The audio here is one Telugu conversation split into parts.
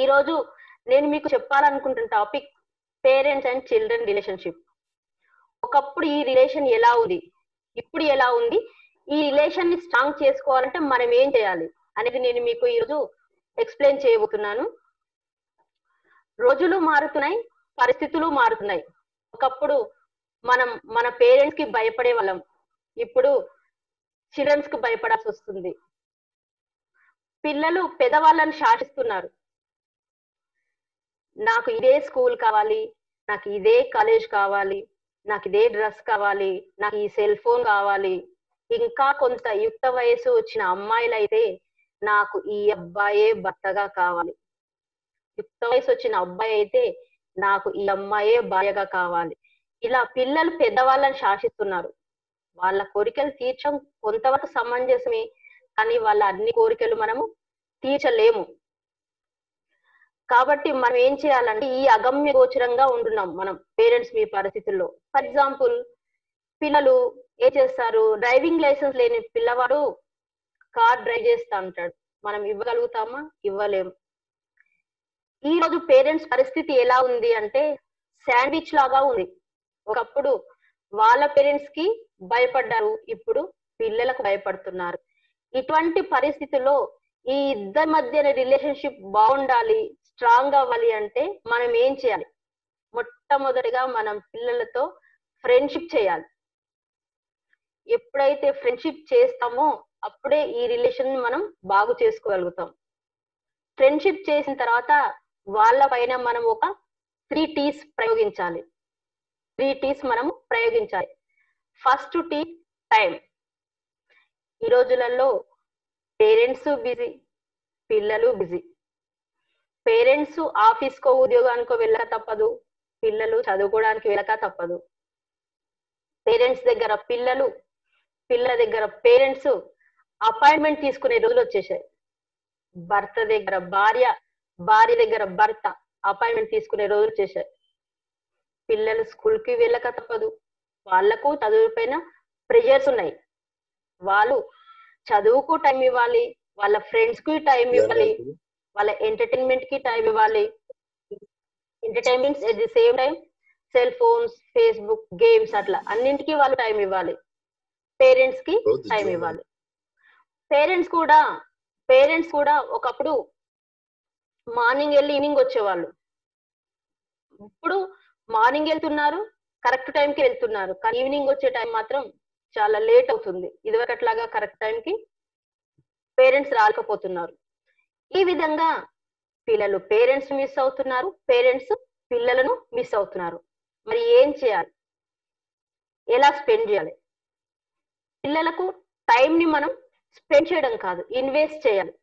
ఈ రోజు నేను మీకు చెప్పాలనుకుంటున్న topic parents and children relationship. ఒకప్పుడు ఈ రిలేషన్ ఎలా ఉంది, ఇప్పుడు ఎలా ఉంది, ఈ రిలేషన్ ని స్ట్రాంగ్ చేసుకోవాలంటే మనం ఏం చేయాలి అనేది నేను మీకు ఈరోజు ఎక్స్ప్లెయిన్ చేయబోతున్నాను. రోజులు మారుతున్నాయి, పరిస్థితులు మారుతున్నాయి. ఒకప్పుడు మన పేరెంట్స్ కి భయపడే వాళ్ళం, ఇప్పుడు చిల్డ్రన్స్ కి భయపడాల్సి వస్తుంది. పిల్లలు పెద్దవాళ్ళని శాసిస్తున్నారు. నాకు ఇదే స్కూల్ కావాలి, నాకు ఇదే కాలేజ్ కావాలి, నాకు ఇదే డ్రెస్ కావాలి, నాకు ఈ సెల్ ఫోన్ కావాలి. ఇంకా కొంత యుక్త వయసు వచ్చిన అమ్మాయిలైతే నాకు ఈ అబ్బాయే భర్తగా కావాలి, యుక్త వయసు వచ్చిన అబ్బాయి అయితే నాకు ఈ అమ్మాయే భార్యగా కావాలి. ఇలా పిల్లలు పెద్దవాళ్ళని శాసిస్తున్నారు. వాళ్ళ కోరికలు తీర్చడం కొంతవరకు సమంజసమే, కానీ వాళ్ళ అన్ని కోరికలు మనము తీర్చలేము. కాబట్టి మనం ఏం చేయాలంటే ఈ అగమ్య గోచరంగా ఉంటున్నాం మనం పేరెంట్స్ మీ పరిస్థితుల్లో. ఫర్ ఎగ్జాంపుల్, పిల్లలు ఏం చేస్తారు, డ్రైవింగ్ లైసెన్స్ లేని పిల్లవాడు కార్ డ్రైవ్ చేస్తా ఉంటాడు. మనం ఇవ్వగలుగుతామా? ఇవ్వలేము. ఈ రోజు పేరెంట్స్ పరిస్థితి ఎలా ఉంది అంటే శాండ్విచ్ లాగా ఉంది. ఒకప్పుడు వాళ్ళ పేరెంట్స్ కి భయపడ్డారు, ఇప్పుడు పిల్లలకు భయపడుతున్నారు. ఇటువంటి పరిస్థితుల్లో ఈ ఇద్దరి మధ్యన రిలేషన్షిప్ బాగుండాలి, స్ట్రాంగ్ అవ్వాలి అంటే మనం ఏం చేయాలి? మొట్టమొదటిగా మనం పిల్లలతో ఫ్రెండ్షిప్ చేయాలి. ఎప్పుడైతే ఫ్రెండ్షిప్ చేస్తామో అప్పుడే ఈ రిలేషన్ మనం బాగు చేసుకోగలుగుతాం. ఫ్రెండ్షిప్ చేసిన తర్వాత వాళ్ళ పైన మనం ఒక 3 T's ప్రయోగించాలి. 3 T's మనము ప్రయోగించాలి. First tea time. ఈ రోజులలో పేరెంట్స్ బిజీ, పిల్లలు బిజీ. పేరెంట్స్ ఆఫీస్కో ఉద్యోగానికో వెళ్ళక తప్పదు, పిల్లలు చదువుకోవడానికి వెళ్ళక తప్పదు. పేరెంట్స్ దగ్గర పిల్లలు, పిల్లల దగ్గర పేరెంట్స్ అపాయింట్మెంట్ తీసుకునే రోజులు వచ్చేసాయి. భర్త దగ్గర భార్య, భార్య దగ్గర భర్త అపాయింట్మెంట్ తీసుకునే రోజులు వచ్చేసాయి. పిల్లలు స్కూల్ కి వెళ్ళక తప్పదు, వాళ్లకు చదువు పైన ప్రెషర్స్ ఉన్నాయి. వాళ్ళు చదువుకు టైం ఇవ్వాలి, వాళ్ళ ఫ్రెండ్స్ కి టైం ఇవ్వాలి, వాళ్ళ ఎంటర్టైన్మెంట్ కి టైం ఇవ్వాలి. Entertainments at the same time cell phones, Facebook, games అట్లా అన్నింటికి వాళ్ళు టైం ఇవ్వాలి. పేరెంట్స్ కి టైం ఇవ్వాలి. పేరెంట్స్ కూడా ఒకప్పుడు మార్నింగ్ వెళ్ళి ఈవినింగ్ వచ్చేవాళ్ళు. ఇప్పుడు మార్నింగ్ వెళ్తున్నారు, కరెక్ట్ టైంకి వెళ్తున్నారు, కానీ ఈవినింగ్ వచ్చే టైం మాత్రం చాలా లేట్ అవుతుంది. ఇదివరకట్లాగా కరెక్ట్ టైంకి పేరెంట్స్ రాకపోతున్నారు. ఈ విధంగా పిల్లలు పేరెంట్స్ మిస్ అవుతున్నారు, పేరెంట్స్ పిల్లలను మిస్ అవుతున్నారు. మరి ఏం చేయాలి? ఎలా స్పెండ్ చేయాలి? పిల్లలకు టైం ని మనం స్పెండ్ చేయడం కాదు, ఇన్వెస్ట్ చేయాలి.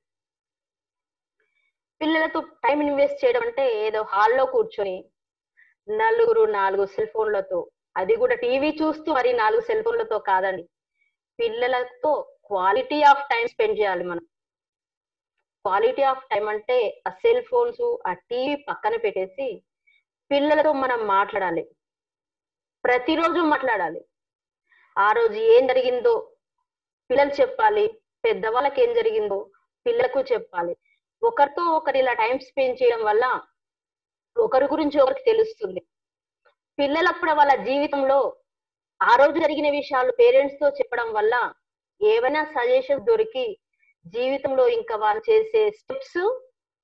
పిల్లలతో టైం ఇన్వెస్ట్ చేయడం అంటే ఏదో హాల్లో కూర్చొని నలుగురు 4 సెల్ ఫోన్లతో, అది కూడా టీవీ చూస్తూ మరి 4 సెల్ ఫోన్లతో కాదండి. పిల్లలతో క్వాలిటీ ఆఫ్ టైం స్పెండ్ చేయాలి మనం. క్వాలిటీ ఆఫ్ టైం అంటే ఆ సెల్ ఫోన్స్, ఆ టీవీ పక్కన పెట్టేసి పిల్లలతో మనం మాట్లాడాలి. ప్రతిరోజు మాట్లాడాలి. ఆ రోజు ఏం జరిగిందో పిల్లలు చెప్పాలి, పెద్దవాళ్ళకి ఏం జరిగిందో పిల్లలకు చెప్పాలి. ఒకరితో ఒకరు ఇలా టైం స్పెండ్ చేయడం వల్ల ఒకరి గురించి ఒకరికి తెలుస్తుంది. పిల్లలప్పుడు వాళ్ళ జీవితంలో ఆ రోజు జరిగిన విషయాలు పేరెంట్స్ తో చెప్పడం వల్ల ఏమైనా సజెషన్స్ దొరికి జీవితంలో ఇంకా వాళ్ళు చేసే స్టెప్స్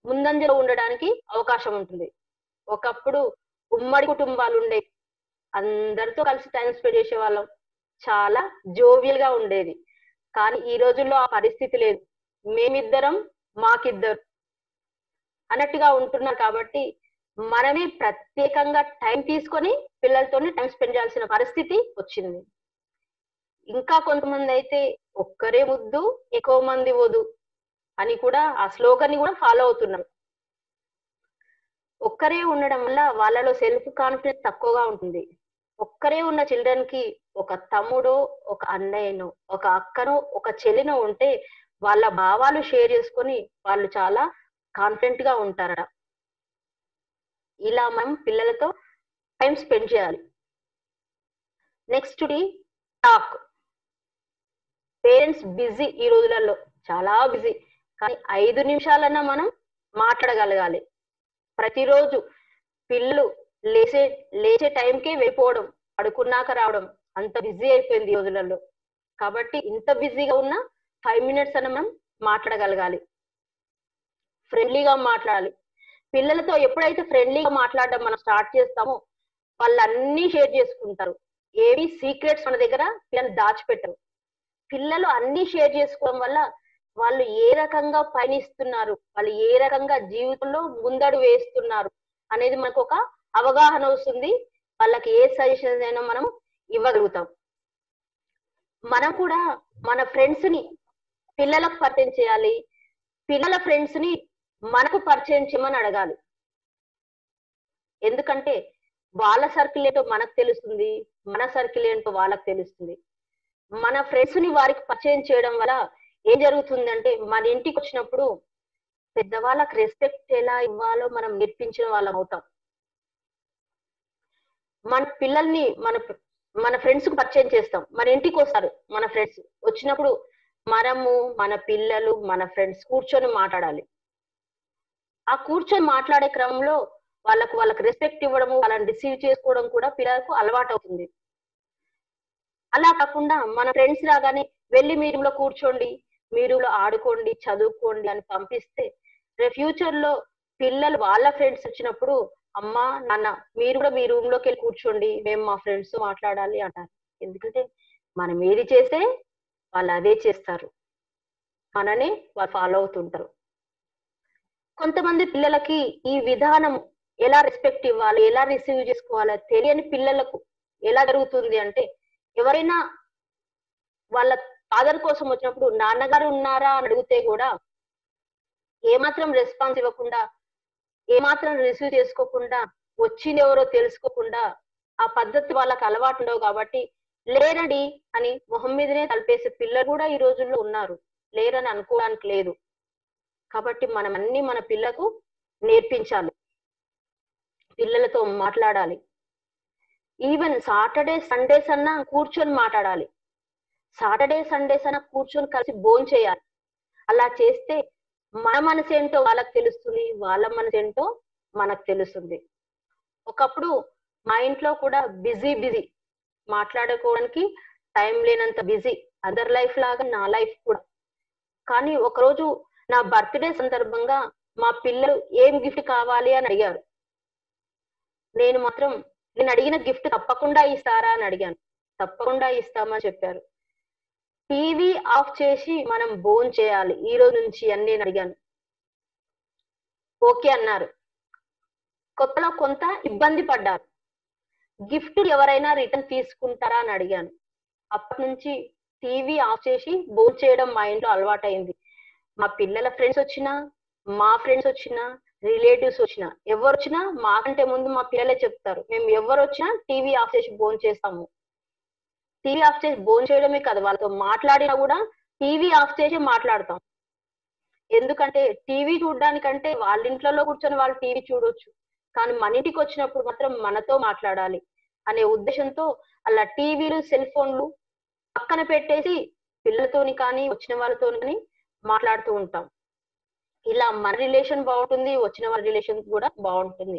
ముందంజలో ఉండడానికి అవకాశం ఉంటుంది. ఒకప్పుడు ఉమ్మడి కుటుంబాలు ఉండే, అందరితో కలిసి టైం స్పెండ్ చేసే వాళ్ళం, చాలా జోవియల్ గా ఉండేది. కానీ ఈ రోజుల్లో ఆ పరిస్థితి లేదు. మేమిద్దరం మాకిద్దరు అన్నట్టుగా ఉంటున్నారు. కాబట్టి మనమే ప్రత్యేకంగా టైం తీసుకొని పిల్లలతోనే టైం స్పెండ్ చేయాల్సిన పరిస్థితి వచ్చింది. ఇంకా కొంతమంది అయితే ఒక్కరే ముద్దు ఎక్కువ మంది వదు అని కూడా ఆ స్లోగన్ ని కూడా ఫాలో అవుతున్నారు. ఒక్కరే ఉండడం వల్ల వాళ్ళలో సెల్ఫ్ కాన్ఫిడెన్స్ తక్కువగా ఉంటుంది. ఒక్కరే ఉన్న చిల్డ్రన్ కి ఒక తమ్ముడో, ఒక అన్నయ్యనో, ఒక అక్కనో, ఒక చెల్లినో ఉంటే వాళ్ళ భావాలు షేర్ చేసుకొని వాళ్ళు చాలా కాన్ఫిడెంట్ గా ఉంటారట. ఇలా మనం పిల్లలతో టైం స్పెండ్ చేయాలి. Next the talk. Parents busy, ఈ రోజులలో చాలా బిజీ, కానీ 5 నిమిషాలన్నా మనం మాట్లాడగలగాలి. ప్రతిరోజు పిల్లలు లేచే లేచే టైంకే వెళ్ళిపోవడం, పడుకున్నాక రావడం, అంత బిజీ అయిపోయింది ఈ రోజులలో. కాబట్టి ఇంత బిజీగా ఉన్నా 5 మినిట్స్ అన్న మనం మాట్లాడగలగాలి. ఫ్రెండ్లీగా మాట్లాడాలి. పిల్లలతో ఎప్పుడైతే ఫ్రెండ్లీగా మాట్లాడడం మనం స్టార్ట్ చేస్తామో, వాళ్ళన్నీ షేర్ చేసుకుంటారు. ఏవి సీక్రెట్స్ మన దగ్గర పిల్లలు దాచిపెట్టరు. పిల్లలు అన్నీ షేర్ చేసుకోవడం వల్ల వాళ్ళు ఏ రకంగా పయనిస్తున్నారు, వాళ్ళు ఏ రకంగా జీవితంలో ముందడుగు వేస్తున్నారు అనేది మనకొక అవగాహన వస్తుంది. వాళ్ళకి ఏ సజెషన్స్ అయినా మనం ఇవ్వగలుగుతాం. మనం కూడా మన ఫ్రెండ్స్‌ని పిల్లలకు పరిచయం చేయాలి. పిల్లల ఫ్రెండ్స్‌ని మనకు పరిచయం చేయమని అడగాలి. ఎందుకంటే వాళ్ళ సర్కిల్ ఏంటో మనకు తెలుస్తుంది. మన సర్కిల్ ఏంటో వాళ్ళకి తెలుస్తుంది. మన ఫ్రెండ్స్‌ని వారికి పరిచయం చేయడం వల్ల ఏం జరుగుతుందంటే, మన ఇంటికొచ్చినప్పుడు పెద్దవాళ్ళకి రెస్పెక్ట్ ఎలా ఇవ్వాలో మనం నేర్పించిన వాళ్ళమవుతాం. మన పిల్లల్ని మన ఫ్రెండ్స్‌కి పరిచయం చేస్తాం. మన ఇంటికొస్తారు మన ఫ్రెండ్స్. వచ్చినప్పుడు మనము, మన పిల్లలు, మన ఫ్రెండ్స్ కూర్చొని మాట్లాడాలి. ఆ కూర్చొని మాట్లాడే క్రమంలో వాళ్ళకి రెస్పెక్ట్ ఇవ్వడము, వాళ్ళని రిసీవ్ చేసుకోవడం కూడా పిల్లలకు అలవాటవుతుంది. అలా కాకుండా మన ఫ్రెండ్స్ రాగానే వెళ్లి మీ రూమ్‌లో కూర్చోండి, మీ రూమ్‌లో ఆడుకోండి, చదువుకోండి అని పంపిస్తే రేపు ఫ్యూచర్‌లో పిల్లలు వాళ్ళ ఫ్రెండ్స్ వచ్చినప్పుడు అమ్మ, నాన్న మీరు కూడా మీ రూమ్‌లోకెళ్ళి కూర్చోండి. మేము మా ఫ్రెండ్స్‌తో మాట్లాడాలి అంటారు. ఎందుకంటే మనం ఏది చేస్తే వాళ్ళు అదే చేస్తారు. మననే వాళ్ళు ఫాలో అవుతుంటారు. కొంతమంది పిల్లలకి ఈ విధానం ఎలా రెస్పెక్ట్ ఇవ్వాలి, ఎలా రిసీవ్ చేసుకోవాలో తెలియని పిల్లలకు ఎలా జరుగుతుంది అంటే, ఎవరైనా వాళ్ళ ఫాదర్ కోసం వచ్చినప్పుడు నాన్నగారు ఉన్నారా అని అడిగితే గూడా ఏమాత్రం రెస్పాన్స్ ఇవ్వకుండా, ఏమాత్రం రిసీవ్ చేసుకోకుండా, వచ్చిందెవరో తెలుసుకోకుండా, ఆ పద్ధతి వాళ్ళకి అలవాటుండవు కాబట్టి, లేరండి అని మొహం మీదనే తలుపేసే పిల్లలు గూడా ఈ రోజుల్లో ఉన్నారు. లేరని అనుకోవడానికి లేదు. కాబట్టి మనం అన్నీ మన పిల్లకు నేర్పించాలి. పిల్లలతో మాట్లాడాలి. ఈవెన్ సాటర్‌డే, సండేస్ అన్నా కూర్చొని మాట్లాడాలి. సాటర్‌డే, సండేస్ అన్నా కూర్చొని కలిసి భోంచేయాలి. అలా చేస్తే మన మనసేంటో వాళ్ళకి తెలుస్తుంది. వాళ్ళ మనసేంటో మనకు తెలుస్తుంది. ఒకప్పుడు మా ఇంట్లో కూడా బిజీ. మాట్లాడుకోవడానికి టైం లేనంత బిజీ. అందరి లైఫ్ లాగా నా లైఫ్ కూడా. కానీ ఒకరోజు నా బర్త్‌డే సందర్భంగా మా పిల్లలు ఏం గిఫ్ట్ కావాలి అని అడిగారు. నేను మాత్రం నేనడిగిన గిఫ్ట్ తప్పకుండా ఇస్తారా అని అడిగాను. తప్పకుండా ఇస్తామని చెప్పారు. టీవీ ఆఫ్ చేసి మనం భోంచేయాలి ఈరోజు నుంచి అని నేనడిగాను. ఓకే అన్నారు. కొత్తలో కొంత ఇబ్బంది పడ్డారు. గిఫ్ట్ ఎవరైనా రిటర్న్ తీసుకుంటారా అని అడిగాను. అప్పటినుంచి టీవీ ఆఫ్ చేసి భోంచేయడం మా ఇంట్లో అలవాటయింది. మా పిల్లల ఫ్రెండ్స్ వచ్చినా, మా ఫ్రెండ్స్ వచ్చినా, రిలేటివ్స్ వచ్చినా, ఎవరొచ్చినా మాకంటే ముందు మా పిల్లలే చెప్తారు. మేము ఎవ్వరొచ్చినా టీవీ ఆఫ్ చేసి భోంచేస్తాము. టీవీ ఆఫ్ చేసి భోంచేయడమే కాదు, వాళ్ళతో మాట్లాడినా గూడా టీవీ ఆఫ్ చేసి మాట్లాడతాం. ఎందుకంటే టీవీ చూడ్డానికంటే వాళ్ళ ఇంట్లలో కూర్చొని వాళ్ళు టీవీ చూడొచ్చు. కానీ మన ఇంటికొచ్చినప్పుడు మాత్రం మనతో మాట్లాడాలి అనే ఉద్దేశంతో అలా టీవీలు, సెల్ ఫోన్‌లు పక్కన పెట్టేసి పిల్లలతోని కానీ, వచ్చిన వాళ్ళతోని కానీ మాట్లాడుతూ ఉంటాం. ఇలా మన రిలేషన్ బావుంటుంది. వచ్చిన వాళ్ళ రిలేషన్ కూడా బావుంటుంది.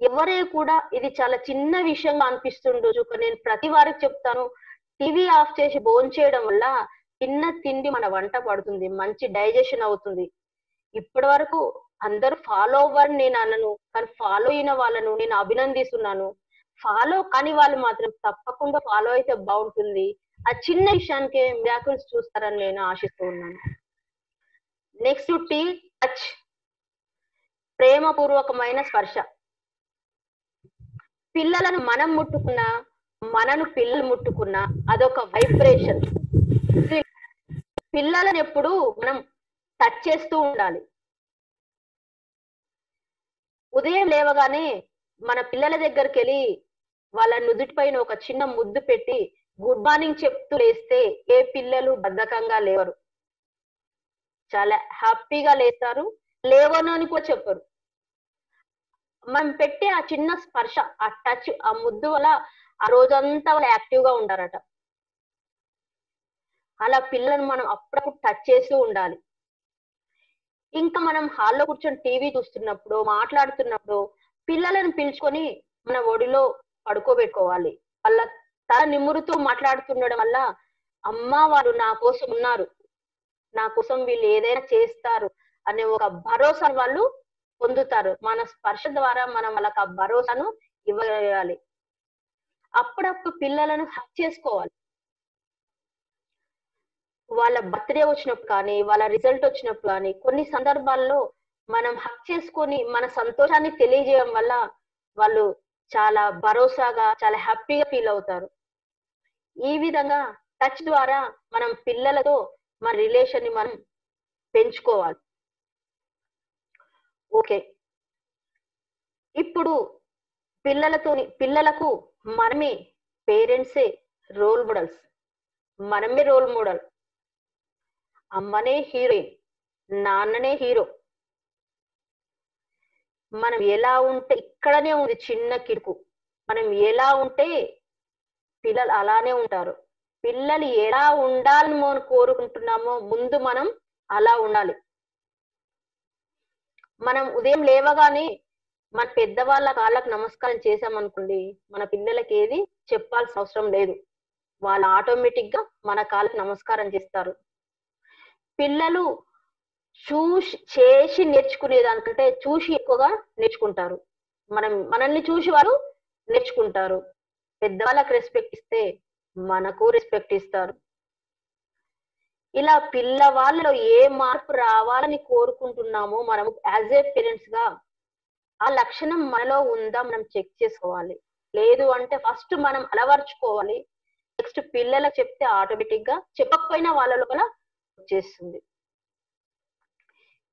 ఎవరే కూడా ఇది చాలా చిన్న విషయంగా అనిపిస్తుండొచ్చు. కానీ నేను ప్రతి వారికి చెప్తాను. టీవీ ఆఫ్ చేసి భోంచేయడం వల్ల తిన్న తిండి మన వంట పడుతుంది. మంచి డైజెషన్ అవుతుంది. ఇప్పటి వరకు అందరూ ఫాలో అవ్వరని నేను అనను. కానీ ఫాలో అయిన వాళ్ళను నేను అభినందిస్తున్నాను. ఫాలో కాని వాళ్ళు మాత్రం తప్పకుండా ఫాలో అయితే బావుంటుంది. ఆ చిన్న విషయానికే మిరాకిల్స్ చూస్తారని నేను ఆశిస్తూ ఉన్నాను. Next touch. ప్రేమపూర్వకమైన స్పర్శ. పిల్లలను మనం ముట్టుకున్నా, మనను పిల్లలు ముట్టుకున్నా అదొక వైబ్రేషన్. పిల్లలనెప్పుడు మనం టచ్ చేస్తూ ఉండాలి. ఉదయం లేవగానే మన పిల్లల దగ్గరికెళ్ళి వాళ్ళ నుదుటి పైన ఒక చిన్న ముద్దు పెట్టి గుడ్ మార్నింగ్ చెప్తూ లేస్తే ఏ పిల్లలు బద్ధకంగా లేవరు. చాలా హ్యాపీగా లేస్తారు. లేవను అని కూడా చెప్పరు. మనం పెట్టే ఆ చిన్న స్పర్శ, ఆ టచ్, ఆ ముద్దు వల్ల ఆ రోజంతా వాళ్ళు యాక్టివ్‌గా ఉంటారట. అలా పిల్లలను మనం అప్పుడప్పుడు టచ్ చేస్తూ ఉండాలి. ఇంకా మనం హాల్లో కూర్చొని టీవీ చూస్తున్నప్పుడు, మాట్లాడుతున్నప్పుడు పిల్లలను పిలుచుకొని మన ఒడిలో పడుకోబెట్టుకోవాలి. వాళ్ళ తల నిమురుతూ మాట్లాడుతుండడం వల్ల, అమ్మ వాళ్ళు నా కోసం ఉన్నారు. నా కోసం వీళ్ళు ఏదైనా చేస్తారు అనే ఒక భరోసాను వాళ్ళు పొందుతారు. మన స్పర్శ ద్వారా మనం వాళ్ళకి ఆ భరోసాను ఇవ్వగలగాలి. అప్పుడప్పుడు పిల్లలను హగ్ చేసుకోవాలి. వాళ్ళ బర్త్‌డే వచ్చినప్పుడు కానీ, వాళ్ళ రిజల్ట్ వచ్చినప్పుడు కానీ, కొన్ని సందర్భాల్లో మనం హగ్ చేసుకొని మన సంతోషాన్ని తెలియజేయడం వల్ల వాళ్ళు చాలా భరోసాగా, చాలా హ్యాపీగా ఫీల్ అవుతారు. ఈ విధంగా టచ్ ద్వారా మనం పిల్లలతో మన రిలేషన్‌ని మనం పెంచుకోవాలి. ఓకే. ఇప్పుడు పిల్లలకు మనమే పేరెంట్సే రోల్ మోడల్స్. మనమే రోల్ మోడల్. అమ్మనే హీరోయిన్. నాన్ననే హీరో. మనం ఎలా ఉంటే ఇక్కడనే ఉంది చిన్న కిటుకు. మనం ఎలా ఉంటే పిల్లలు అలానే ఉంటారు. పిల్లలు ఎలా ఉండాలని మనం కోరుకుంటున్నామో ముందు మనం అలా ఉండాలి. మనం ఉదయం లేవగానే మన పెద్దవాళ్ళ కాళ్ళకి నమస్కారం చేశామనుకోండి, మన పిల్లలకి ఏది చెప్పాల్సిన అవసరం లేదు. వాళ్ళు ఆటోమేటిక్‌గా మన కాళ్ళకి నమస్కారం చేస్తారు. పిల్లలు చేసి నేర్చుకునేదానికంటే చూసి ఎక్కువగా నేర్చుకుంటారు. మనల్ని చూసి వాళ్ళు నేర్చుకుంటారు. పెద్దవాళ్ళకి రెస్పెక్ట్ ఇస్తే మనకు రెస్పెక్ట్ ఇస్తారు. ఇలా పిల్లవాళ్ళలో ఏ మార్పు రావాలని కోరుకుంటున్నామో మనము యాస్ ఏ పేరెంట్స్‌గా ఆ లక్షణం మనలో ఉందా మనం చెక్ చేసుకోవాలి. లేదు అంటే ఫస్ట్ మనం అలవరుచుకోవాలి. నెక్స్ట్ పిల్లలకు చెప్తే ఆటోమేటిక్‌గా చెప్పకపోయినా వాళ్ళ లోపల వచ్చేస్తుంది.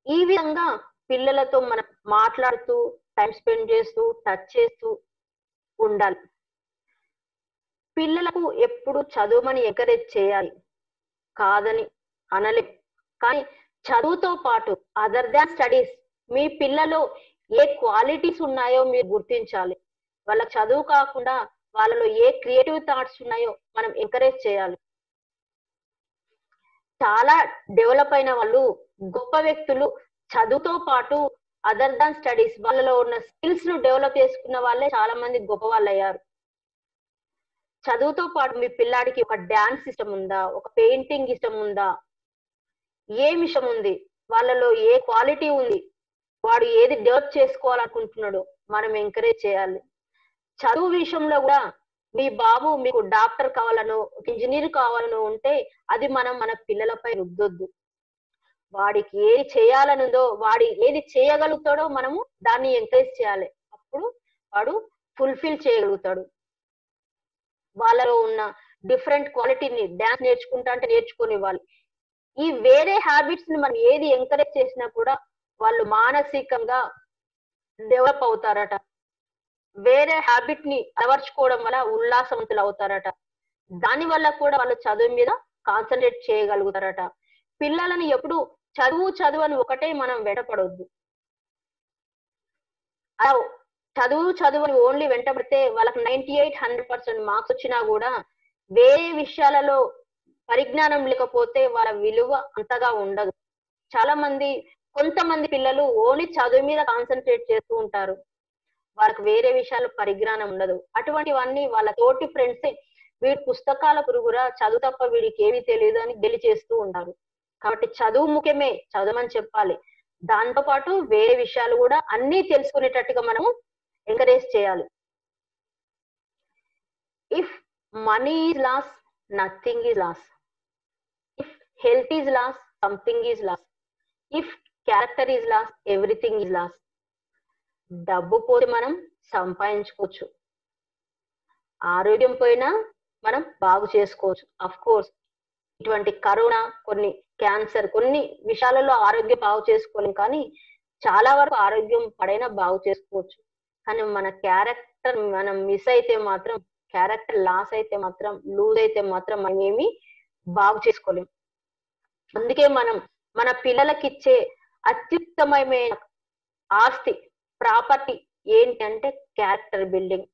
ఈ విధంగా పిల్లలతో మనం మాట్లాడుతూ, టైమ్ స్పెండ్ చేస్తూ, టచ్ చేస్తూ ఉండాలి. పిల్లలకు ఎప్పుడు చదువమని ఎంకరేజ్ చేయాలి. కాదని అనలేం. కానీ చదువుతో పాటు అదర్ దాన్ స్టడీస్ మీ పిల్లలో ఏ క్వాలిటీస్ ఉన్నాయో మీరు గుర్తించాలి. వాళ్ళ చదువు కాకుండా వాళ్ళలో ఏ క్రియేటివ్ థాట్స్ ఉన్నాయో మనం ఎంకరేజ్ చేయాలి. చాలా డెవలప్ అయిన వాళ్ళు, గొప్ప వ్యక్తులు చదువుతో పాటు అదర్ దాన్ స్టడీస్ వాళ్ళలో ఉన్న స్కిల్స్‌ను డెవలప్ చేసుకున్న వాళ్ళే చాలా మంది గొప్పవాళ్ళయ్యారు. చదువుతో పాటు మీ పిల్లాడికి ఒక డాన్స్ ఇష్టం ఉందా? ఒక పెయింటింగ్ ఇష్టం ఉందా? ఏం ఇష్టం ఉంది? వాళ్ళలో ఏ క్వాలిటీ ఉంది? వాడు ఏది డెవలప్ చేసుకోవాలనుకుంటున్నాడో మనం ఎంకరేజ్ చేయాలి. చదువు విషయంలో గూడా మీ బాబు మీకు డాక్టర్ కావాలనో, ఒక ఇంజినీర్ కావాలనో ఉంటే అది మనం మన పిల్లలపై రుద్దొద్దు. వాడికి ఏది చేయాలనుందో, వాడు ఏది చేయగలుగుతాడో మనము దాన్ని ఎంకరేజ్ చేయాలి. అప్పుడు వాడు ఫుల్‌ఫిల్ చేయగలుగుతాడు. వాళ్ళలో ఉన్న డిఫరెంట్ క్వాలిటీని డాన్స్ నేర్చుకుంటా అంటే నేర్చుకోనివ్వాలి. ఈ వేరే హాబిట్స్‌ని మనం ఏది ఎంకరేజ్ చేసినా కూడా వాళ్ళు మానసికంగా డెవలప్ అవుతారట. వేరే హాబిట్‌ని అలవరుచుకోవడం వల్ల ఉల్లాసవంతులవుతారట. దాని వల్ల కూడా వాళ్ళు చదువు మీద కాన్సంట్రేట్ చేయగలుగుతారట. పిల్లలని ఎప్పుడు చదువు, చదువు అని ఒకటే మనం వెంటపడొద్దు. అలా చదువు, చదువు అని ఓన్లీ వెంటబడితే వాళ్ళకి 98, 100% మార్క్స్ వచ్చినా గూడా వేరే విషయాలలో పరిజ్ఞానం లేకపోతే వాళ్ళ విలువ అంతగా ఉండదు. చాలా మంది కొంతమంది పిల్లలు ఓన్లీ చదువు మీద కాన్సంట్రేట్ చేస్తూ ఉంటారు. వాళ్ళకి వేరే విషయాల్లో పరిజ్ఞానం ఉండదు. అటువంటివన్నీ వాళ్ళ తోటి ఫ్రెండ్సే వీడు పుస్తకాల పురుగురా చదువు తప్ప వీడికేమీ తెలీదు అని గేలి చేస్తూ ఉంటారు. కాబట్టి చదువు ముఖ్యమే. చదవమని చెప్పాలి. దాంతో పాటు వేరే విషయాలు గూడా అన్నీ తెలుసుకునేటట్టుగా మనము ఎంకరేజ్ చేయాలి. If money is loss, nothing is loss. If health is loss, something is loss. If character is loss, everything is loss. డబ్బు పోతే మనం సంపాదించుకోవచ్చు. ఆరోగ్యం పోయినా మనం బాగు చేసుకోవచ్చు. ఆఫ్‌కోర్స్ ఇటువంటి కరోనా, కొన్ని క్యాన్సర్ కొన్ని విషయాలలో ఆరోగ్యం బాగు చేసుకోలేం. కానీ చాలా వరకు ఆరోగ్యం పడైనా బాగు చేసుకోవచ్చు. కానీ మన క్యారెక్టర్ మనం మిస్ అయితే మాత్రం క్యారెక్టర్ లాస్ అయితే మాత్రం లూజ్ అయితే మాత్రం మనమేమి బాగు చేసుకోలేం. అందుకే మనం మన పిల్లలకిచ్చే అత్యుత్తమమైన ఆస్తి, ప్రాపర్టీ ఏంటి అంటే character building.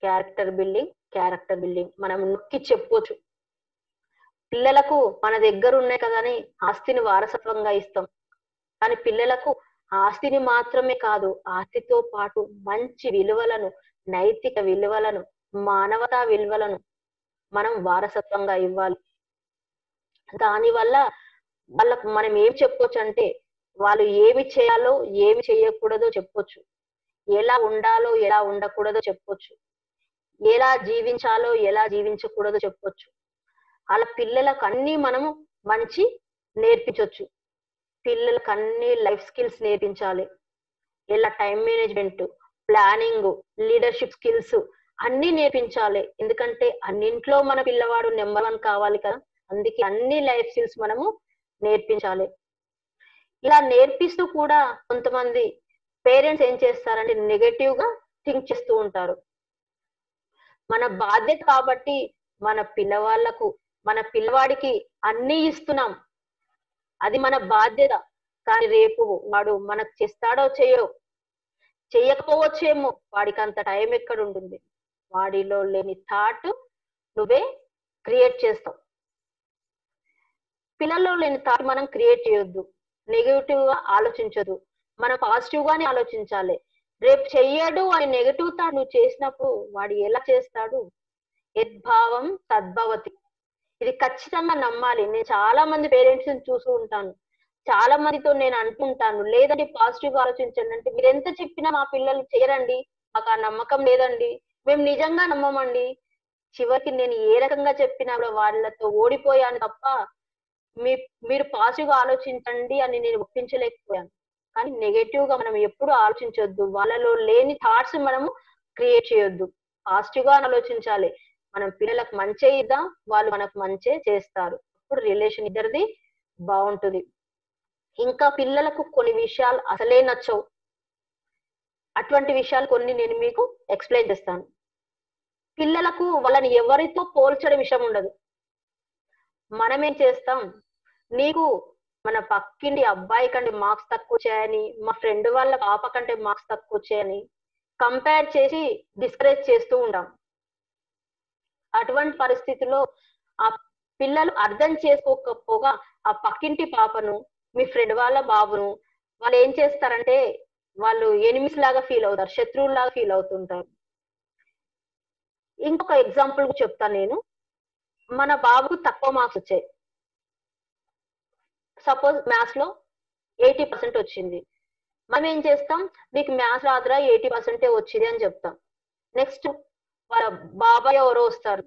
Character building, character building. మనం నొక్కి చెప్పుకోవచ్చు. పిల్లలకు మన దగ్గర ఉన్నాయి కదా అని ఆస్తిని వారసత్వంగా ఇస్తాం. కానీ పిల్లలకు ఆస్తిని మాత్రమే కాదు, ఆస్తితో పాటు మంచి విలువలను, నైతిక విలువలను, మానవతా విలువలను మనం వారసత్వంగా ఇవ్వాలి. దానివల్ల వాళ్ళకు మనం ఏం చెప్పొచ్చంటే, వాళ్ళు ఏమి చేయాలో, ఏమి చేయకూడదో చెప్పొచ్చు. ఎలా ఉండాలో, ఎలా ఉండకూడదో చెప్పొచ్చు. ఎలా జీవించాలో, ఎలా జీవించకూడదో చెప్పొచ్చు. అలా పిల్లలకు అన్నీ మనము మంచి నేర్పించొచ్చు. పిల్లలకు అన్ని లైఫ్ స్కిల్స్ నేర్పించాలి. ఎలా time management, planning, leadership skills అన్నీ నేర్పించాలి. ఎందుకంటే అన్నింట్లో మన పిల్లవాడు నంబర్ 1 కావాలి కదా! అందుకే అన్ని లైఫ్ స్కిల్స్ మనము నేర్పించాలి. ఇలా నేర్పిస్తూ కూడా కొంతమంది పేరెంట్స్ ఏం చేస్తారంటే నెగెటివ్‌గా థింక్ చేస్తూ ఉంటారు. మన బాధ్యత కాబట్టి మన పిల్లవాళ్ళకు, మన పిల్లవాడికి అన్నీ ఇస్తున్నాం. అది మన బాధ్యత. కానీ రేపు వాడు మనకు చేస్తాడో చెయ్యడో, చెయ్యకపోవచ్చేమో. వాడికంత టైం ఎక్కడుంటుంది. వాడిలో లేని థాట్ నువ్వే క్రియేట్ చేస్తావు. పిల్లల్లో లేని థాట్ మనం క్రియేట్ చేయొద్దు. నెగెటివ్‌గా ఆలోచించొద్దు. మనం పాజిటివ్‌గానే ఆలోచించాలి. రేపు చెయ్యడు అని నెగెటివ్ థాట్ నువ్వు చేసినప్పుడు వాడు ఎలా చేస్తాడు? యద్భావం తద్భవతి. ఇది ఖచ్చితంగా నమ్మాలి. నేను చాలా మంది పేరెంట్స్‌ని చూస్తూ ఉంటాను. చాలా మందితో నేను అంటుంటాను. లేదండి పాజిటివ్‌గా ఆలోచించండి అంటే, మీరెంత చెప్పినా మా పిల్లలు చేయరండి. మాకా నమ్మకం లేదండి. మేము నిజంగా నమ్మమండి. చివరికి నేను ఏ రకంగా చెప్పినా కూడా వాళ్ళతో ఓడిపోయాను తప్ప, మీ మీరు పాజిటివ్‌గా ఆలోచించండి అని నేను ఒప్పించలేకపోయాను. కానీ నెగెటివ్‌గా మనం ఎప్పుడు ఆలోచించొద్దు. వాళ్ళలో లేని థాట్స్ మనము క్రియేట్ చేయొద్దు. పాజిటివ్‌గా ఆలోచించాలి. మనం పిల్లలకు మంచే ఇద్దాం, వాళ్ళు మనకు మంచే చేస్తారు. అప్పుడు రిలేషన్ ఇద్దరిది బావుంటది. ఇంకా పిల్లలకు కొన్ని విషయాలు అసలే నచ్చవు. అటువంటి విషయాలు కొన్ని నేను మీకు ఎక్స్‌ప్లెయిన్ చేస్తాను. పిల్లలకు వాళ్ళని ఎవరితో పోల్చడం ఇష్టముండదు. మనమేం చేస్తాం, నీకు మన పక్కింటి అబ్బాయి కంటే మార్క్స్ తక్కువొచ్చాయని, మా ఫ్రెండ్ వాళ్ళ పాప కంటే మార్క్స్ తక్కువొచ్చాయని కంపేర్ చేసి డిస్కరేజ్ చేస్తూ ఉంటాం. అటువంటి పరిస్థితిలో ఆ పిల్లలు అర్థం చేసుకోకపోగా ఆ పక్కింటి పాపను, మీ ఫ్రెండ్ వాళ్ళ బాబును వాళ్ళేం చేస్తారంటే, వాళ్ళు ఎనిమీస్ లాగా ఫీల్ అవుతారు. శత్రువుల్లాగా ఫీల్ అవుతుంటారు. ఇంకొక ఎగ్జాంపుల్ చెప్తా నేను. మన బాబుకు తక్కువ మార్క్స్ వచ్చాయి. సపోజ్ మ్యాథ్స్‌లో 80% వచ్చింది. మనం ఏం చేస్తాం, "నీకు మ్యాథ్స్ రాదురా 80% వచ్చింది" అని చెప్తాం. నెక్స్ట్ వాళ్ళ బాబాయ్ ఎవరో వస్తారు.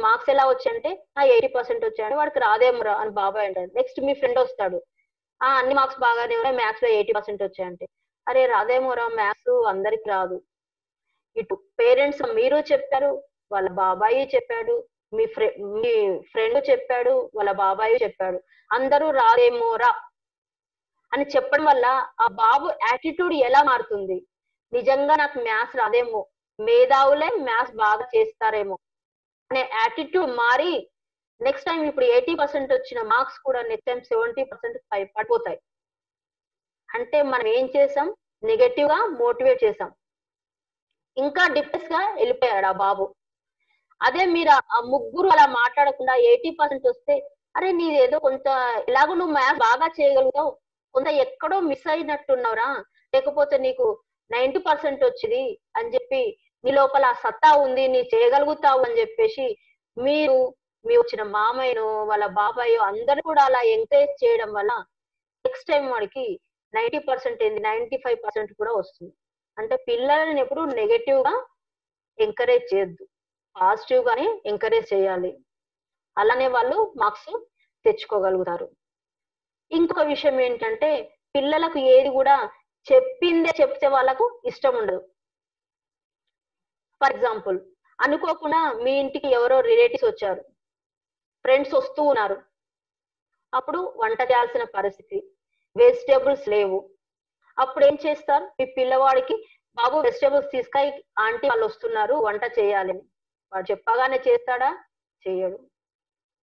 మార్క్స్ ఎలా వచ్చాయంటే, 80% వచ్చాయండి. వాడికి రాదేమోరా అని బాబాయ్ అంటాడు. నెక్స్ట్ మీ ఫ్రెండ్ వస్తాడు. అన్ని మార్క్స్ బాగానే ఉన్నాయి. మ్యాథ్స్‌లో 80% వచ్చాయంటే, "అరే రాదేమోరా మ్యాథ్స్ అందరికి రాదు." ఇటు పేరెంట్స్ మీరు చెప్పారు, వాళ్ళ బాబాయి చెప్పాడు, మీ ఫ్రెండ్ చెప్పాడు, వాళ్ళ బాబాయి చెప్పాడు. అందరూ రాదేమోరా అని చెప్పడం వల్ల ఆ బాబు యాటిట్యూడ్ ఎలా మారుతుంది? నిజంగా నాకు మ్యాథ్స్ రాదేమో, మేధావులే మ్యాథ్స్ బాగా చేస్తారేమో అనే యాటిట్యూడ్ మారి నెక్స్ట్ టైమ్ ఇప్పుడు 80% వచ్చిన మార్క్స్ కూడా నెక్స్ట్ టైమ్ 70% పడిపోతాయి. అంటే మనం ఏం చేసాం? నెగెటివ్‌గా మోటివేట్ చేసాం. ఇంకా డిప్రెస్‌గా ఎళ్ళిపోయాడు ఆ బాబు. అదే మీరు ఆ ముగ్గురు అలా మాట్లాడకుండా 80% వస్తే, "అరే! నీదేదో కొంత ఎలాగో నువ్వు మ్యాథ్స్ బాగా చేయగలుగుతావు. కొంత ఎక్కడో మిస్ అయినట్టున్నావురా. లేకపోతే నీకు 90% వచ్చింది" అని చెప్పి, "నీ లోపల ఆ సత్తా ఉంది. నీవు చేయగలుగుతావు" అని చెప్పేసి మీరు, మీ వచ్చిన మామయ్యనో, వాళ్ళ బాబాయో అందరూ కూడా అలా ఎంకరేజ్ చేయడం వల్ల నెక్స్ట్ టైమ్ వాడికి 90% ఏంది 95% కూడా వస్తుంది. అంటే పిల్లలని ఎప్పుడు నెగెటివ్‌గా ఎంకరేజ్ చేయొద్దు. పాజిటివ్‌గానే ఎంకరేజ్ చేయాలి. అలానే వాళ్ళు మార్క్స్ తెచ్చుకోగలుగుతారు. ఇంకొక విషయం ఏంటంటే, పిల్లలకు ఏది గూడా చెప్పిందే చెప్తే వాళ్ళకు ఇష్టముండదు. ఫర్ ఎగ్జాంపుల్ అనుకోకుండా మీ ఇంటికి ఎవరో రిలేటివ్స్ వచ్చారు. ఫ్రెండ్స్ వస్తూ ఉన్నారు. అప్పుడు వంట చేయాల్సిన పరిస్థితి. వెజిటబుల్స్ లేవు. అప్పుడేం చేస్తారు? మీ పిల్లవాడికి బాబు వెజిటబుల్స్ తీసుకయి ఆంటీ వాళ్ళొస్తున్నారు వంట చేయాలని. వాడు చెప్పగానే చేస్తాడా? చెయ్యడు.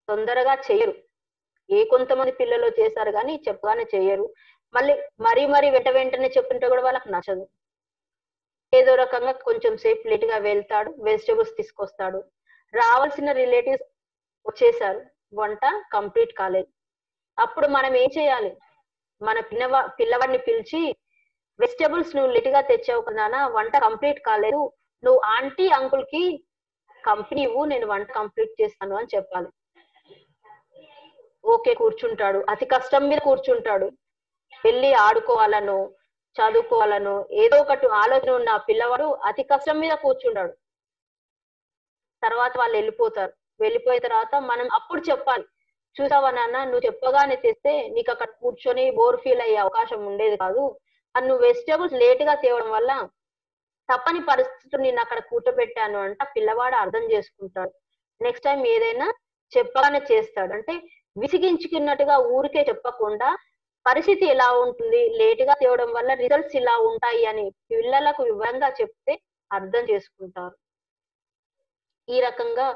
తొందరగా చెయ్యరు. కొంతమంది పిల్లలు చేశారు గానీ చెప్పగానే చెయ్యరు. మళ్ళీ మరీ వెంట వెంటనే చెప్తుంటే గూడా వాళ్ళకి నచ్చదు. ఏదో రకంగా కొంచెం సేపు లేట్‌గా వెళ్తాడు. వెజిటబుల్స్ తీసుకొస్తాడు. రావాల్సిన రిలేటివ్స్ వచ్చేసారు. వంట కంప్లీట్ కాలేదు. అప్పుడు మనం ఏం చేయాలి? మన పిల్లవాడిని పిలిచి, వెజిటబుల్స్ నువ్వు లేట్ గా తెచ్చావు కదా నాన్న, వంట కంప్లీట్ కాలేదు, నువ్వు ఆంటీ అంకుల్ కి కంపెనీ ఇవ్వు, నేను వంట కంప్లీట్ చేస్తాను అని చెప్పాలి. ఓకే కూర్చుంటాడు, అతి కష్టం మీద కూర్చుంటాడు. వెళ్ళి ఆడుకోవాలను, చదువుకోవాలను ఏదో ఒకటి ఆలోచన ఉన్న ఆ పిల్లవాడు అతి కష్టం మీద కూర్చుంటాడు. తర్వాత వాళ్ళు వెళ్ళిపోతారు. వెళ్ళిపోయిన తర్వాత మనం అప్పుడు చెప్పాలి. చూసావా నాన్న, నువ్వు చెప్పగానే తెస్తే నీకు అక్కడ కూర్చొని బోర్ ఫీల్ అయ్యే అవకాశం ఉండేది కాదు. అది నువ్వు వెజిటబుల్స్ లేట్ గా తేవడం వల్ల తప్పని పరిస్థితులు నేను అక్కడ కూర్చోబెట్టాను అంటే ఆ పిల్లవాడు అర్థం చేసుకుంటాడు. నెక్స్ట్ టైం ఏదైనా చెప్పగానే చేస్తాడు. అంటే విసిగించుకున్నట్టుగా ఊరికే చెప్పకుండా పరిస్థితి ఎలా ఉంటుంది, లేట్ గా తేవడం వల్ల రిజల్ట్స్ ఇలా ఉంటాయి అని పిల్లలకు వివరంగా చెప్తే అర్థం చేసుకుంటారు. ఈ రకంగా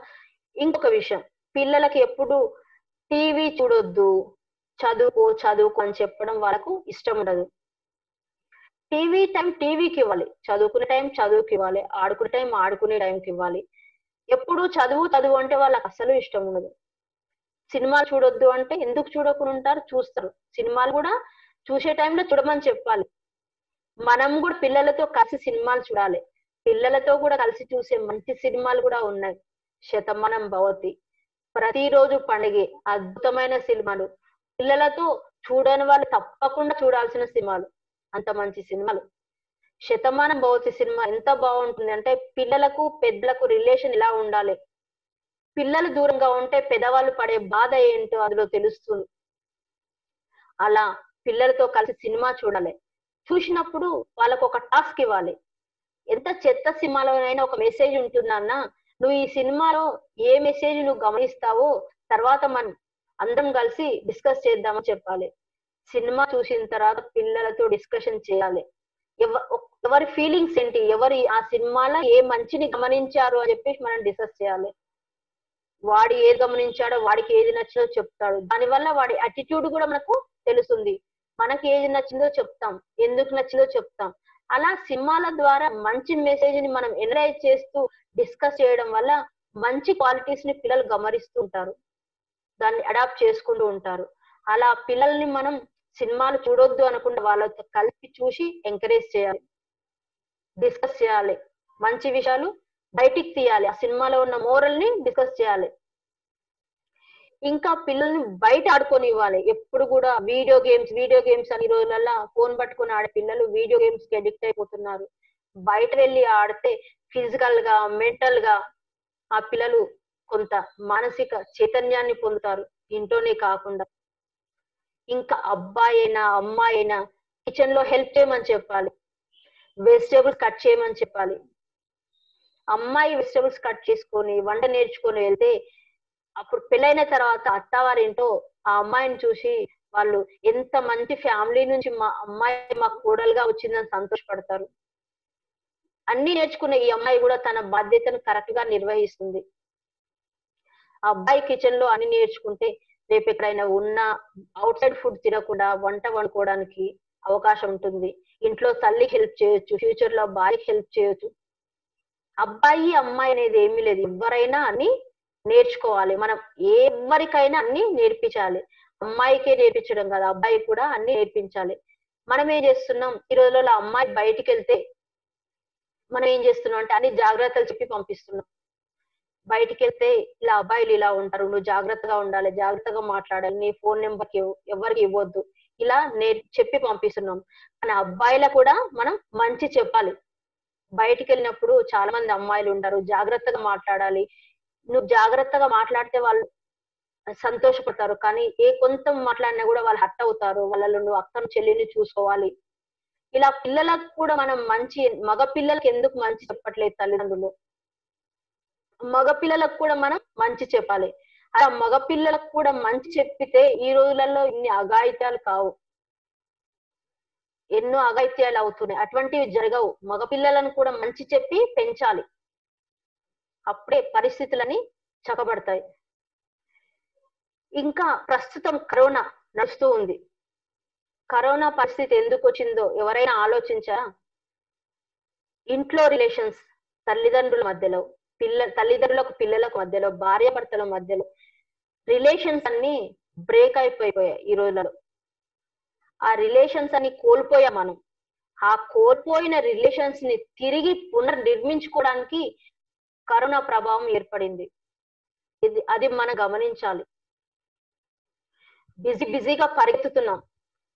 ఇంకొక విషయం, పిల్లలకి ఎప్పుడు టీవీ చూడొద్దు, చదువుకో చదువుకో అని చెప్పడం వాళ్ళకు ఇష్టం ఉండదు. టీవీ టైం టీవీకి ఇవ్వాలి, చదువుకునే టైం చదువుకి ఇవ్వాలి, ఆడుకునే టైం ఆడుకునే టైంకి ఇవ్వాలి. ఎప్పుడు చదువు చదువు అంటే వాళ్ళకి అస్సలు ఇష్టం ఉండదు. సినిమాలు చూడొద్దు అంటే ఎందుకు చూడకుండా ఉంటారు? చూస్తారు. సినిమాలు కూడా చూసే టైంలో చూడమని చెప్పాలి. మనం కూడా పిల్లలతో కలిసి సినిమాలు చూడాలి. పిల్లలతో కూడా కలిసి చూసే మంచి సినిమాలు కూడా ఉన్నాయి. 'శతమానం భవతి', ప్రతిరోజు పండుగే, అద్భుతమైన సినిమాలు. పిల్లలతో చూడని వాళ్ళు తప్పకుండా చూడాల్సిన సినిమాలు. అంత మంచి సినిమాలు. 'శతమానం భవతి' సినిమా ఎంత బావుంటుంది అంటే పిల్లలకు, పెద్దలకు రిలేషన్ ఎలా ఉండాలి. పిల్లలు దూరంగా ఉంటే పెద్దవాళ్ళు పడే బాధ ఏంటో అందులో తెలుస్తుంది. అలా పిల్లలతో కలిసి సినిమా చూడాలి. చూసినప్పుడు వాళ్ళకొక టాస్క్ ఇవ్వాలి. ఎంత చెత్త సినిమాలోనైనా ఒక మెసేజ్ ఉంటుంది నాన్న. నువ్వు ఈ సినిమాలో ఏ మెసేజ్ నువ్వు గమనిస్తావో తర్వాత మనం అందరం కలిసి డిస్కస్ చేద్దామని చెప్పాలి. సినిమా చూసిన తర్వాత పిల్లలతో డిస్కషన్ చేయాలి. ఎవరి ఫీలింగ్స్ ఏంటి? ఎవరు ఆ సినిమాలో ఏ మంచిని గమనించారు అని చెప్పేసి మనం డిస్కస్ చేయాలి. వాడు ఏది గమనించాడో, వాడికి ఏది నచ్చిందో చెప్తాడు. దానివల్ల వాడి అటిట్యూడ్ కూడా మనకు తెలుస్తుంది. మనకి ఏది నచ్చిందో చెప్తాం. ఎందుకు నచ్చిందో చెప్తాం. అలా సినిమాల ద్వారా మంచి మెసేజ్‌ని మనం ఎనలైజ్ చేస్తూ డిస్కస్ చేయడం వల్ల మంచి క్వాలిటీస్‌ని పిల్లలు గమనిస్తూ ఉంటారు. దాన్ని అడాప్ట్ చేసుకుంటూ ఉంటారు. అలా పిల్లల్ని మనం సినిమాలు చూడొద్దు అనకుండా వాళ్ళతో కలిసి చూసి ఎంకరేజ్ చేయాలి. డిస్కస్ చేయాలి. మంచి విషయాలు బయటికి తీయాలి. ఆ సినిమాలో ఉన్న మోరల్‌ని డిస్కస్ చేయాలి. ఇంకా పిల్లల్ని బయట ఆడుకోనివ్వాలి. ఎప్పుడు గూడా వీడియో గేమ్స్ అని ఈ రోజులల్ల ఫోను పట్టుకొని ఆడే పిల్లలు వీడియో గేమ్స్‌కి అడిక్ట్ అయిపోతున్నారు. బయట వెళ్లి ఆడితే ఫిజికల్‌గా, మెంటల్‌గా ఆ పిల్లలు కొంత మానసిక చైతన్యాన్ని పొందుతారు. ఇంట్లోనే కాకుండా. ఇంకా అబ్బాయైనా, అమ్మాయైనా కిచెన్‌లో హెల్ప్ చేయమని చెప్పాలి. వెజిటబుల్స్ కట్ చేయమని చెప్పాలి. అమ్మాయి వెజిటబుల్స్ కట్ చేసుకొని, వంట నేర్చుకొని వెళ్తే, అప్పుడు పెళ్లైన తర్వాత అత్తవారింట్లో ఆ అమ్మాయిని చూసి వాళ్ళు ఎంత మంచి ఫ్యామిలీ నుంచి మా అమ్మాయి మాకు కోడలుగా వచ్చిందని సంతోషపడతారు. అన్నీ నేర్చుకున్న ఈ అమ్మాయి గూడా తన బాధ్యతను కరెక్ట్‌గా నిర్వహిస్తుంది. ఆ అబ్బాయి కిచెన్‌లో అన్ని నేర్చుకుంటే రేపెక్కడైనా ఉన్నా ఔట్‌సైడ్ ఫుడ్ తినకుండా వంట వండుకోవడానికి అవకాశం ఉంటుంది. ఇంట్లో తల్లికి హెల్ప్ చేయొచ్చు. ఫ్యూచర్‌లో భార్యకి హెల్ప్ చేయొచ్చు. అబ్బాయి, అమ్మాయి అనేది ఏమీ లేదు. ఎవ్వరైనా అన్ని నేర్చుకోవాలి. మనం ఎవ్వరికైనా అన్ని నేర్పించాలి. అమ్మాయికే నేర్పించడం కాదు, అబ్బాయికి కూడా అన్ని నేర్పించాలి. మనం ఏం చేస్తున్నాం, ఈ రోజులలో అమ్మాయి బయటికెళ్తే మనం ఏం చేస్తున్నాం అంటే అన్ని జాగ్రత్తలు చెప్పి పంపిస్తున్నాం. బయటికెళ్తే ఇలా అబ్బాయిలు ఇలా ఉంటారు. నువ్వు జాగ్రత్తగా ఉండాలి. జాగ్రత్తగా మాట్లాడాలి. నీ ఫోను నంబర్‌కి ఎవ్వరికీ ఇవ్వొద్దు. ఇలా చెప్పి పంపిస్తున్నాం. కానీ అబ్బాయిలకు కూడా మనం మంచి చెప్పాలి. బయటికెళ్ళినప్పుడు చాలా మంది అమ్మాయిలుంటారు. జాగ్రత్తగా మాట్లాడాలి. నువ్వు జాగ్రత్తగా మాట్లాడితే వాళ్ళు సంతోషపడతారు. కానీ కొంచెం మాట్లాడినా గూడా వాళ్ళు హర్ట్ అవుతారు. వాళ్ళలో నువ్వు అక్కను, చెల్లిని చూసుకోవాలి. ఇలా పిల్లలకు కూడా మనం మగ పిల్లలకి ఎందుకు మంచి చెప్పట్లేదు తల్లిదండ్రులు? మగ పిల్లలకు కూడా మనం మంచి చెప్పాలి. అలా మగ పిల్లలకు కూడా మంచి చెప్పితే ఈ రోజులలో ఇన్ని అఘాయిత్యాలు కావు. ఎన్నో అఘాయిత్యాలు అవుతున్నాయి. అటువంటివి జరగవు. మగ పిల్లలను కూడా మంచి చెప్పి పెంచాలి. అప్పుడే పరిస్థితులన్నీ చక్కబడతాయి. ఇంకా ప్రస్తుతం కరోనా నడుస్తూ ఉంది. కరోనా పరిస్థితి ఎందుకొచ్చిందో ఎవరైనా ఆలోచించారా? ఇంట్లో రిలేషన్స్ తల్లిదండ్రుల మధ్యలో, తల్లిదండ్రులకు పిల్లలకు మధ్యలో, భార్యాభర్తల మధ్యలో రిలేషన్స్ అన్నీ బ్రేక్ అయిపోయాయి ఈ రోజులలో. ఆ రిలేషన్స్ అని కోల్పోయాం మనం. ఆ కోల్పోయిన రిలేషన్స్ ని తిరిగి పునర్నిర్మించుకోవడానికి కరోనా ప్రభావం ఏర్పడింది. అది మనం గమనించాలి. బిజీగా పరిగెత్తుతున్నాం.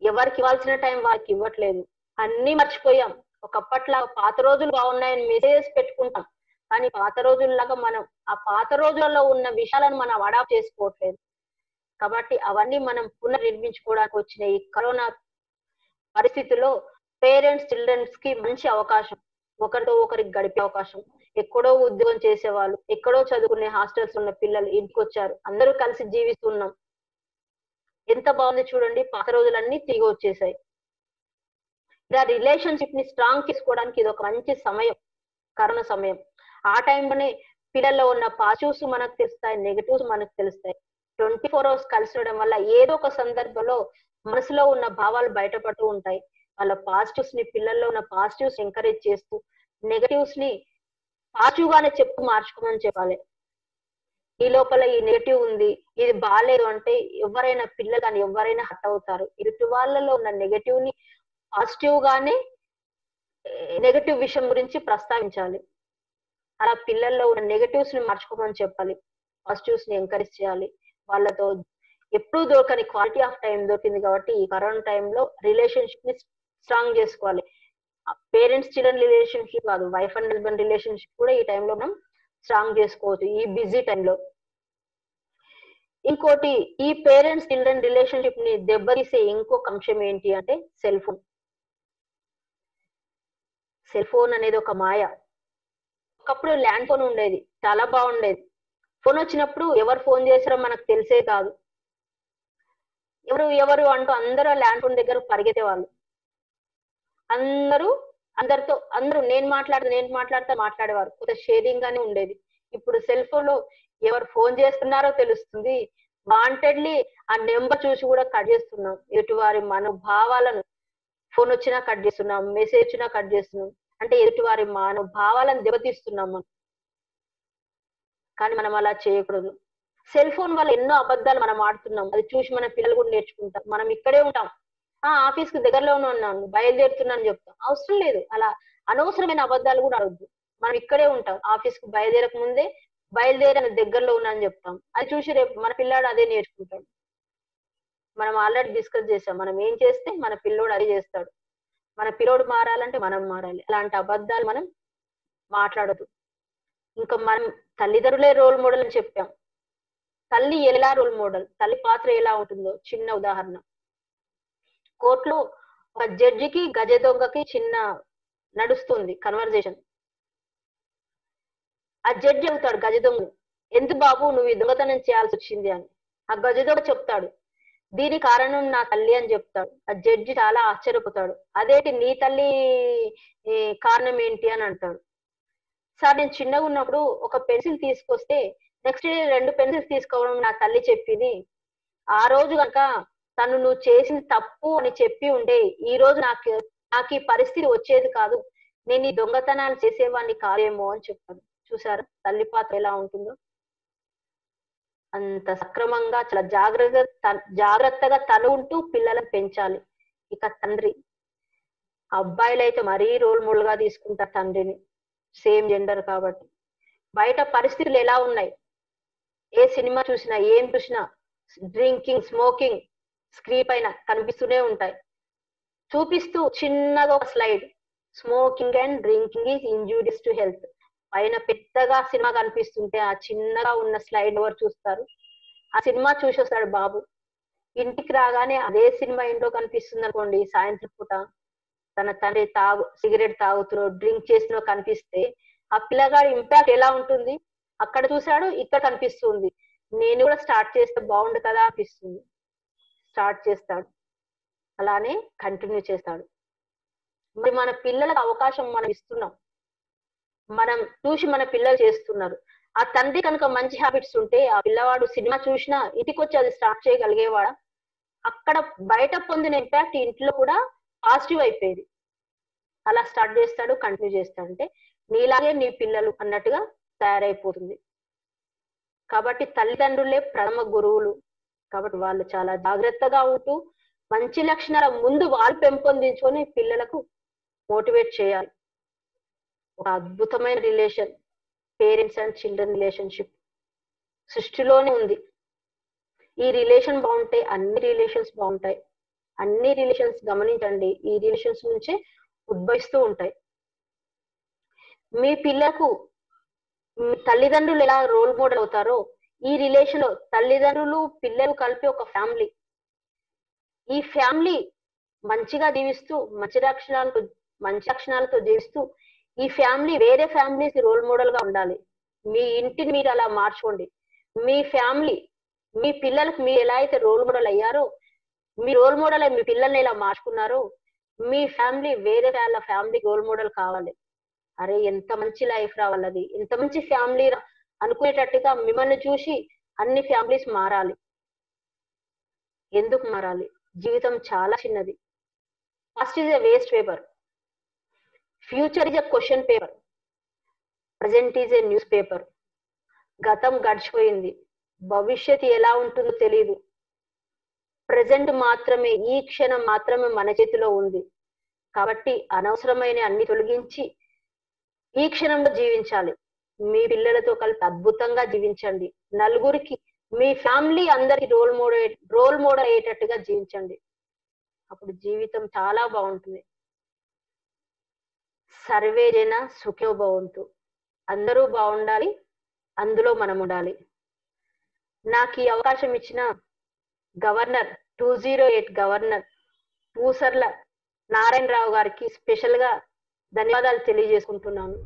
ఎవరికి ఇవ్వాల్సిన టైం వాళ్ళకి ఇవ్వట్లేదు. అన్నీ మర్చిపోయాం. ఒకప్పట్లాగా పాత రోజులు బాగున్నాయని మెసేజెస్ పెట్టుకుంటాం. కానీ పాత రోజుల్లాగా మనం ఆ పాత రోజులలో ఉన్న విషయాలను మనం అడాప్ట్ చేసుకోవట్లేదు. కాబట్టి అవన్నీ మనం పునర్నిర్మించుకోవడానికి వచ్చిన ఈ కరోనా పరిస్థితిలో పేరెంట్స్, చిల్డ్రన్స్ కి మంచి అవకాశం. ఒకరితో ఒకరికి గడిపే అవకాశం. ఎక్కడో ఉద్యోగం చేసేవాళ్ళు, ఎక్కడో చదువుకునే హాస్టల్స్ ఉన్న పిల్లలు ఇంటికొచ్చారు. అందరూ కలిసి జీవిస్తున్నాం. ఎంత బాగుంది చూడండి. పాత రోజులన్నీ తిరిగి వచ్చేసాయి. ఇలా రిలేషన్‌షిప్‌ని స్ట్రాంగ్ చేసుకోవడానికి ఇదొక మంచి సమయం. కరోనా సమయం. ఆ టైంలోనే పిల్లల్లో ఉన్న పాజిటివ్స్ మనకు తెలుస్తాయి. నెగెటివ్స్ మనకు తెలుస్తాయి. 24 అవర్స్ కలిసి ఉండడం వల్ల ఏదో ఒక సందర్భంలో మనసులో ఉన్న భావాలు బయటపడుతూ ఉంటాయి. వాళ్ళ పిల్లల్లో ఉన్న పాజిటివ్స్ ఎంకరేజ్ చేస్తూ, నెగెటివ్స్‌ని పాజిటివ్ గానే చెప్పి మార్చుకోమని చెప్పాలి. ఈ లోపల ఈ నెగెటివ్ ఉంది. ఇది బాలేదు అంటే ఎవరైనా పిల్లలు గాని ఎవరైనా హర్ట్ అవుతారు. ఎదుటి వాళ్ళలో ఉన్న నెగెటివ్‌ని పాజిటివ్ గానే నెగెటివ్ విషయం గురించి ప్రస్తావించాలి. అలా పిల్లల్లో ఉన్న నెగెటివ్స్‌ని మార్చుకోమని చెప్పాలి. పాజిటివ్స్‌ని ఎంకరేజ్ చేయాలి. వాళ్ళతో ఎప్పుడూ దొరకని క్వాలిటీ ఆఫ్ టైమ్ దొరికింది కాబట్టి ఈ కరోనా టైంలో రిలేషన్‌షిప్‌ని స్ట్రాంగ్ చేసుకోవాలి. పేరెంట్స్ చిల్డ్రన్ రిలేషన్‌షిప్ కాదు. వైఫ్ అండ్ హస్బెండ్ రిలేషన్‌షిప్ కూడా ఈ టైంలో మనం స్ట్రాంగ్ చేసుకోవచ్చు. ఈ బిజీ టైంలో. ఇంకోటి ఈ పేరెంట్స్ చిల్డ్రన్ రిలేషన్‌షిప్‌ని దెబ్బతీసే ఇంకొక అంశం ఏంటి అంటే సెల్ ఫోన్. సెల్ ఫోన్ అనేది ఒక మాయ. ఒకప్పుడు ల్యాండ్ ఫోన్ ఉండేది. చాలా బాగుండేది. ఫోన్ వచ్చినప్పుడు ఎవరు ఫోన్ చేసారో మనకు తెలిసేది కాదు. ఎవరు అంటూ అందరూ ఆ ల్యాండ్ ఫోన్ దగ్గరకు పరిగెత్తేవాళ్ళు. అందరూ అందరూ నేను మాట్లాడతా మాట్లాడేవారు. కొంత షేరింగ్ గానే ఉండేది. ఇప్పుడు సెల్ ఫోన్‌లో ఎవరు ఫోన్ చేస్తున్నారో తెలుస్తుంది. వాంటెడ్‌లీ ఆ నంబర్ చూసి కూడా కట్ చేస్తున్నాం. ఎదుటివారి మనోభావాలను ఫోన్ వచ్చినా కట్ చేస్తున్నాం. మెసేజ్ వచ్చినా కట్ చేస్తున్నాం. అంటే ఎదుటివారి మనోభావాలను దెబ్బతీస్తున్నాం మనం. కానీ మనం అలా చేయకూడదు. సెల్ ఫోన్ వల్ల ఎన్నో అబద్ధాలు మనం ఆడుతున్నాం. అది చూసి మన పిల్లలు కూడా నేర్చుకుంటారు. మనం ఇక్కడే ఉంటాం. ఆఫీస్‌కి దగ్గరలోనే ఉన్నాను. బయలుదేరుతున్నానని చెప్తాం. అవసరం లేదు. అలా అనవసరమైన అబద్ధాలు కూడా ఆడొద్దు. మనం ఇక్కడే ఉంటాం. ఆఫీస్‌కి బయలుదేరక ముందే బయలుదేరాను దగ్గరలో ఉన్నా అని చెప్తాం. అది చూసి రేపు మన పిల్లాడు అదే నేర్చుకుంటాడు. మనం ఆల్రెడీ డిస్కస్ చేసాం. మనం ఏం చేస్తే మన పిల్లోడు అదే చేస్తాడు. మన పిల్లోడు మారాలంటే మనం మారాలి. అలాంటి అబద్ధాలు మనం మాట్లాడొద్దు. ఇంకా మనం తల్లిదండ్రులే రోల్ మోడల్ అని చెప్పాం. తల్లి ఎలా రోల్ మోడల్? తల్లి పాత్ర ఎలా ఉంటుందో చిన్న ఉదాహరణ. కోర్ట్‌లో ఒక జడ్జికి, గజ దొంగకి చిన్న నడుస్తుంది కన్వర్జేషన్. ఆ జడ్జి అడుగుతాడు గజ దొంగని, "ఎందుకు బాబు నువ్వు ఈ దొంగతనం చేయాల్సొచ్చింది" అని. ఆ గజ దొంగ చెప్తాడు, "దీనికి కారణం నా తల్లి" అని చెప్తాడు. ఆ జడ్జి చాలా ఆశ్చర్యపోతాడు. "అదేంటి నీ తల్లి ఈ కారణం ఏంటి" అని అంటాడు. "సార్ నేను చిన్నగున్నప్పుడు ఒక పెన్సిల్ తీసుకొస్తే నెక్స్ట్ డే 2 పెన్సిల్స్ తీసుకోవడం నా తల్లి చెప్పింది. ఆ రోజు గనక తను నువ్వు చేసింది తప్పు అని చెప్పి ఉంటే, ఈరోజు నాకీ పరిస్థితి వచ్చేది కాదు. నేను ఈ దొంగతనాలు చేసేవాడిని కాదేమో" అని చెప్తాడు. చూసారా తల్లి పాత్ర ఎలా ఉంటుందో? అంత సక్రమంగా చాలా జాగ్రత్తగా తను ఉంటూ పిల్లలను పెంచాలి. ఇక తండ్రి, అబ్బాయిలైతే మరీ రోల్ మోడల్‌గా తీసుకుంటారు తండ్రిని. సేమ్ జెండర్ కాబట్టి. బయట పరిస్థితులు ఎలా ఉన్నాయి? ఏ సినిమా చూసినా, ఏం చూసినా డ్రింకింగ్, స్మోకింగ్ స్క్రీన్ పైన కనిపిస్తూనే ఉంటాయి. చూపిస్తూ చిన్నగా ఒక slide. Smoking and drinking is injurious to health. పైన పెద్దగా సినిమా కనిపిస్తుంటే, ఆ చిన్నగా ఉన్న స్లైడ్ ఎవరు చూస్తారు? ఆ సినిమా చూసొస్తాడు బాబు. ఇంటికి రాగానే అదే సినిమా ఇంట్లో కనిపిస్తుందనుకోండి సాయంత్రం పూట. తన తండ్రి సిగరెట్ తాగుతూ, డ్రింక్ చేస్తూ కనిపిస్తే, ఆ పిల్లగాడి ఇంపాక్ట్ ఎలా ఉంటుంది? అక్కడ చూసాడు, ఇక్కడ కనిపిస్తుంది. నేను కూడా స్టార్ట్ చేస్తే బాగుండు కదా అనిపిస్తుంది. స్టార్ట్ చేస్తాడు. అలానే కంటిన్యూ చేస్తాడు. మరి మన పిల్లలకు అవకాశం మనం ఇస్తున్నాం. మనం చూసి మన పిల్లలు చేస్తున్నారు. ఆ తండ్రి కనుక మంచి హాబిట్స్ ఉంటే, ఆ పిల్లవాడు సినిమా చూసినా ఇంటికొచ్చి అది స్టార్ట్ చేయగలిగేవాడా? అక్కడ బయట పొందిన ఇంపాక్ట్ ఇంట్లో కూడా పాజిటివ్ అయిపోయేది. అలా స్టార్ట్ చేస్తాడు, కంటిన్యూ చేస్తాడు. అంటే నీలాగే నీ పిల్లలు అన్నట్టుగా తయారైపోతుంది. కాబట్టి తల్లిదండ్రులే ప్రథమ గురువులు. కాబట్టి వాళ్ళు చాలా జాగ్రత్తగా ఉంటూ మంచి లక్షణాల ముందు వాళ్ళు పెంపొందించుకొని పిల్లలకు మోటివేట్ చేయాలి. ఒక అద్భుతమైన relation parents and children relationship సృష్టిలోనే ఉంది. ఈ రిలేషన్ బాగుంటే అన్ని రిలేషన్స్ బాగుంటాయి. అన్ని రిలేషన్స్ గమనించండి, ఈ రిలేషన్స్ నుంచే ఉద్భవిస్తూ ఉంటాయి. మీ పిల్లకు మీ తల్లిదండ్రులు ఎలా రోల్ మోడల్ అవుతారో ఈ రిలేషన్ లో తల్లిదండ్రులు పిల్లలు కలిపి ఒక ఫ్యామిలీ. ఈ ఫ్యామిలీ మంచిగా జీవిస్తూ మంచి లక్షణాలతో జీవిస్తూ ఈ ఫ్యామిలీ వేరే ఫ్యామిలీస్ రోల్ మోడల్ గా ఉండాలి. మీ ఇంటిని మీరు అలా మార్చుకోండి. మీ ఫ్యామిలీ మీ పిల్లలకు మీరు ఎలా అయితే రోల్ మోడల్ అయ్యారో, మీ రోల్ మోడల్ మీ పిల్లల్ని ఎలా మార్చుకున్నారో, మీ ఫ్యామిలీ వేరే వాళ్ళ ఫ్యామిలీ రోల్ మోడల్ కావాలి. అరే ఎంత మంచి లైఫ్ రా వాళ్ళది, ఎంత మంచి ఫ్యామిలీ అనుకునేటట్టుగా మిమ్మల్ని చూసి అన్ని ఫ్యామిలీస్ మారాలి. ఎందుకు మారాలి? జీవితం చాలా చిన్నది. Past is a waste paper, future is a question paper, present is a news paper. గతం గడిచిపోయింది, భవిష్యత్తు ఎలా ఉంటుందో తెలియదు. ప్రజెంట్ మాత్రమే, ఈ క్షణం మాత్రమే మన చేతిలో ఉంది. కాబట్టి అనవసరమైన అన్ని తొలగించి ఈ క్షణంలో జీవించాలి. మీ పిల్లలతో కలిపి అద్భుతంగా జీవించండి. నలుగురికి మీ ఫ్యామిలీ అందరికి రోల్ మోడల్ అయ్యేటట్టుగా జీవించండి. అప్పుడు జీవితం చాలా బాగుంటుంది. సర్వే జన సుఖినో భవంతు. అందరూ బాగుండాలి, అందులో మనం ఉండాలి. నాకు ఈ అవకాశం ఇచ్చిన గవర్నర్ 208 గవర్నర్ పూసర్ల నారాయణరావు గారికి స్పెషల్ గా ధన్యవాదాలు తెలియజేసుకుంటున్నాను.